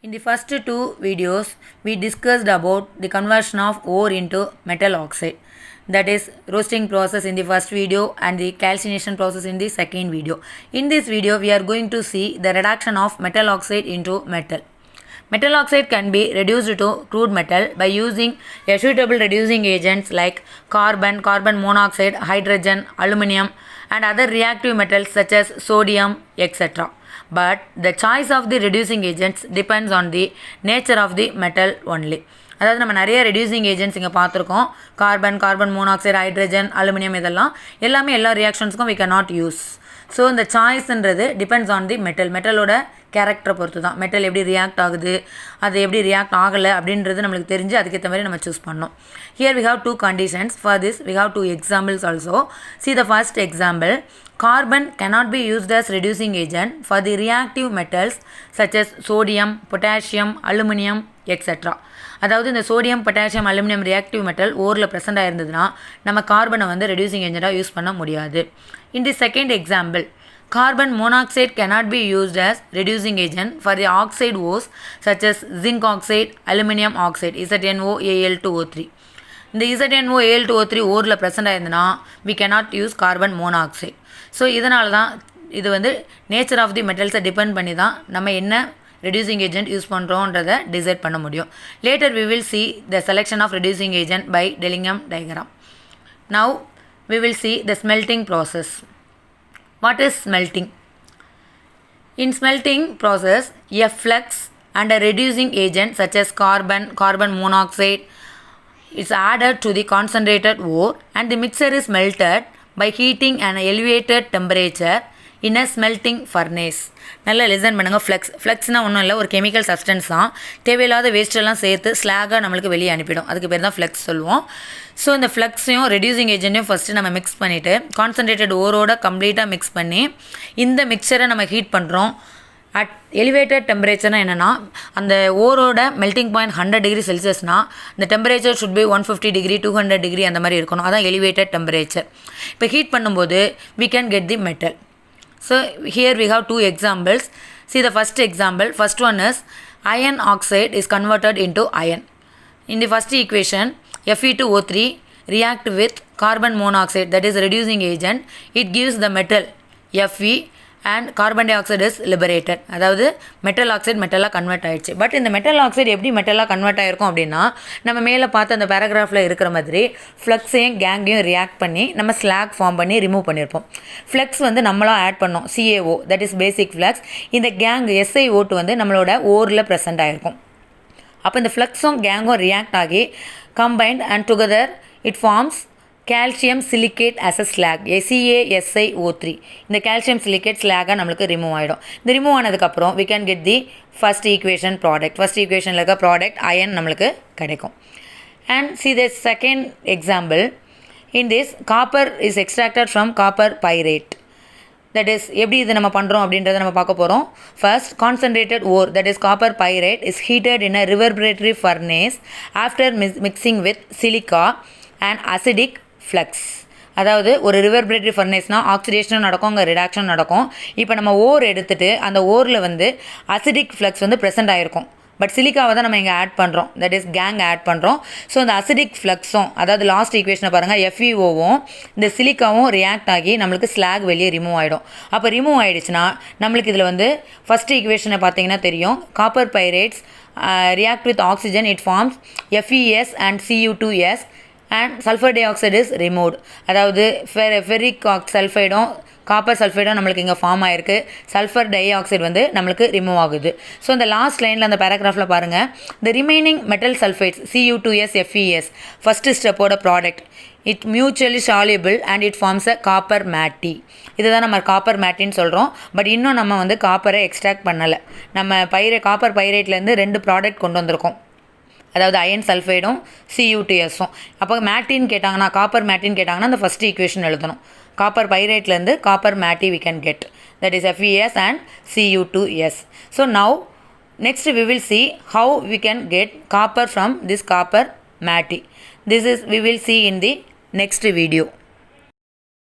In the first two videos, we discussed about the conversion of ore into metal oxide. That is roasting process in the first video and the calcination process in the second video. In this video, we are going to see the reduction of metal oxide into metal. Metal oxide can be reduced to crude metal by using a suitable reducing agents like carbon, carbon monoxide, hydrogen, aluminum and other reactive metals such as sodium, etc. But the choice of the reducing agents depends on the nature of the metal only. அதாவது நம்ம நிறைய reducing agents இங்கே பார்த்துருக்கோம். Carbon monoxide, hydrogen, aluminium இதெல்லாம் எல்லாமே எல்லா ரியாக்ஷன்ஸுக்கும் we cannot use. So இந்த சாய்ஸ்ன்றது depends on the மெட்டலோட கேரக்டரை பொறுத்து தான். மெட்டல் எப்படி ரியாக்ட் ஆகுது, அது எப்படி ரியாக்ட் ஆகலை அப்படின்றது நம்மளுக்கு தெரிஞ்சு அதுக்கேற்ற மாதிரி நம்ம சூஸ் பண்ணோம். Here we have two conditions. For this we have two examples also. See the first example. Carbon cannot be used as reducing agent for the reactive metals such as sodium, potassium, aluminum, etc. அதாவது இந்த sodium, potassium, aluminium reactive metal ஓரில் present ஆயிருந்ததுன்னா நம்ம கார்பனை வந்து reducing ஏஜென்ட்டாக use பண்ண முடியாது. In the second example, carbon monoxide cannot be used as reducing agent for the oxide ores such as zinc oxide, aluminum oxide, ZnOAl2O3. இந்த ZnOAl2O3 ஓரில் present ஆயிருந்ததுன்னா we cannot use carbon monoxide. So இதனால தான் இது வந்து nature of the மெட்டல்ஸை depend பண்ணி தான் நம்ம என்ன reducing agent யூஸ் பண்ணுறோன்றதை டிசைட் பண்ண முடியும். Later we will see the selection of reducing agent by Dillingham diagram. Now we will see the smelting process. What is smelting? In smelting process, a flux and a reducing agent such as carbon monoxide is added to the concentrated ore and the mixture is melted by heating an elevated temperature in a smelting furnace. நல்லா listen பண்ணுங்கள். ஃப்ளக்ஸ்னால் ஒன்றும் இல்லை, ஒரு chemical substance தான். தேவையில்லாத வேஸ்ட்டெல்லாம் சேர்த்து ஸ்லாகாக நம்மளுக்கு வெளியே அனுப்பிடும். அதுக்கு பேர் தான் ஃப்ளக்ஸ் சொல்லுவோம். ஸோ இந்த ஃப்ளக்ஸையும் ரெடியூசிங் ஏஜென்ட்டையும் ஃபஸ்ட்டு நம்ம மிக்ஸ் பண்ணிவிட்டு கான்சன்ட்ரேட்டட் ஓரோட கம்ப்ளீட்டாக மிக்ஸ் பண்ணி இந்த மிக்சரை நம்ம ஹீட் பண்ணுறோம். அட் எலிவேட்டட் டெம்பரேச்சர்னால் என்னென்னா, அந்த ஓரோட மெல்ட்டிங் பாயிண்ட் 100 டிகிரி செல்சியஸ்னால் இந்த temperature should be 150 degree 200 degree அந்த மாதிரி இருக்கணும். அதான் எலிவேட்டட் டெம்பரேச்சர். இப்போ ஹீட் பண்ணும்போது we can get the metal. So here we have two examples. See the first example. First one is iron oxide is converted into iron. In the first equation, Fe2O3 react with carbon monoxide, that is reducing agent. It gives the metal Fe and carbon dioxide is liberated. அதாவது metal oxide மெட்டலாக convert ஆகிடுச்சு. But இந்த metal oxide எப்படி மெட்டலாக convert ஆகிருக்கும் அப்படின்னா, நம்ம மேலே பார்த்து அந்த பேராகிராஃபில் இருக்கிற மாதிரி ஃப்ளக்ஸையும் கேங்கையும் ரியாக்ட் பண்ணி நம்ம ஸ்லாக் ஃபார்ம் பண்ணி ரிமூவ் பண்ணியிருப்போம். ஃப்ளக்ஸ் வந்து நம்மளாக ஆட் பண்ணோம், CaO, that is basic flux. இந்த கேங் SiO2 வந்து நம்மளோட ஓரில் ப்ரெசென்ட் ஆகிருக்கும். அப்போ இந்த ஃப்ளக்ஸும் கேங்கும் ரியாக்ட் ஆகி combined and together it forms calcium silicate as a slag, CaSiO3. இந்த calcium silicate slag நம்மளுக்கு ரிமூவ் ஆகிடும். இந்த ரிமூவ் ஆனதுக்கப்புறம் we can get the first equation product. First ஈக்குவேஷனில் இருக்க ப்ராடக்ட் அயன் நம்மளுக்கு கிடைக்கும். And see the second example. In this, copper is extracted from copper pyrite. That is, எப்படி இது நம்ம பண்ணுறோம் அப்படின்றத நம்ம பார்க்க போகிறோம். First, concentrated ore, that is copper pyrite, is heated in a reverberatory furnace after mixing with silica and acidic flux. அதாவது ஒரு ரிவர்பரேட்டரி ஃபர்னேஸ்னால் ஆக்சிடேஷனும் நடக்கும், அங்கே ரிடாக்ஷன் நடக்கும். இப்போ நம்ம ஓர் எடுத்துகிட்டு அந்த ஓரில் வந்து அசிடிக் ஃப்ளக்ஸ் வந்து ப்ரெசென்ட் ஆகிருக்கும். பட் சிலிக்காவை தான் நம்ம இங்கே ஆட் பண்ணுறோம், தட் இஸ் கேங் ஆட் பண்ணுறோம். ஸோ அந்த அசிடிக் ஃப்ளக்ஸும், அதாவது லாஸ்ட் ஈக்குவேஷனை பாருங்கள், FeOவும் இந்த சிலிக்காவும் ரியாக்ட் ஆகி நம்மளுக்கு ஸ்லாக் வெளியே ரிமூவ் ஆகிடும். அப்போ ரிமூவ் ஆகிடுச்சுன்னா நம்மளுக்கு இதில் வந்து ஃபஸ்ட் ஈக்குவேஷனை பார்த்தீங்கன்னா தெரியும், copper pyrites react with oxygen, it forms FeS and Cu2S and sulfur dioxide is removed. அதாவது ஃபெரிக் சல்ஃபைடும் காப்பர் சல்ஃபைடும் நம்மளுக்கு இங்கே ஃபார்ம் ஆகிருக்கு. சல்ஃபர் டை ஆக்சைடு வந்து நம்மளுக்கு ரிமூவ் ஆகுது. ஸோ இந்த லாஸ்ட் லைனில் அந்த பேராகிராஃபில் பாருங்கள், the remaining metal sulfates Cu2S FeS first ஸ்டெப்போட product, it mutually soluble and it forms a copper matte. இதுதான் நம்ம காப்பர் மேட்டின்னு சொல்கிறோம். பட் இன்னும் நம்ம வந்து காப்பரை எக்ஸ்ட்ராக்ட் பண்ணலை. நம்ம காப்பர் பைரேட்லேருந்து 2 ப்ராடக்ட் கொண்டு வந்திருக்கோம், அதாவது அயன் சல்ஃபைடும் Cu2Sம். அப்போ மேட்டின்னு கேட்டாங்கன்னா, காப்பர் மேட்டின்னு கேட்டாங்கன்னா அந்த ஃபஸ்ட் ஈக்குவேஷன் எழுதணும். காப்பர் பைரேட்லேருந்து copper matte we can get, that is FeS and Cu2S. So now next we will see how we can get copper from this copper matty. This is we will see in the next video.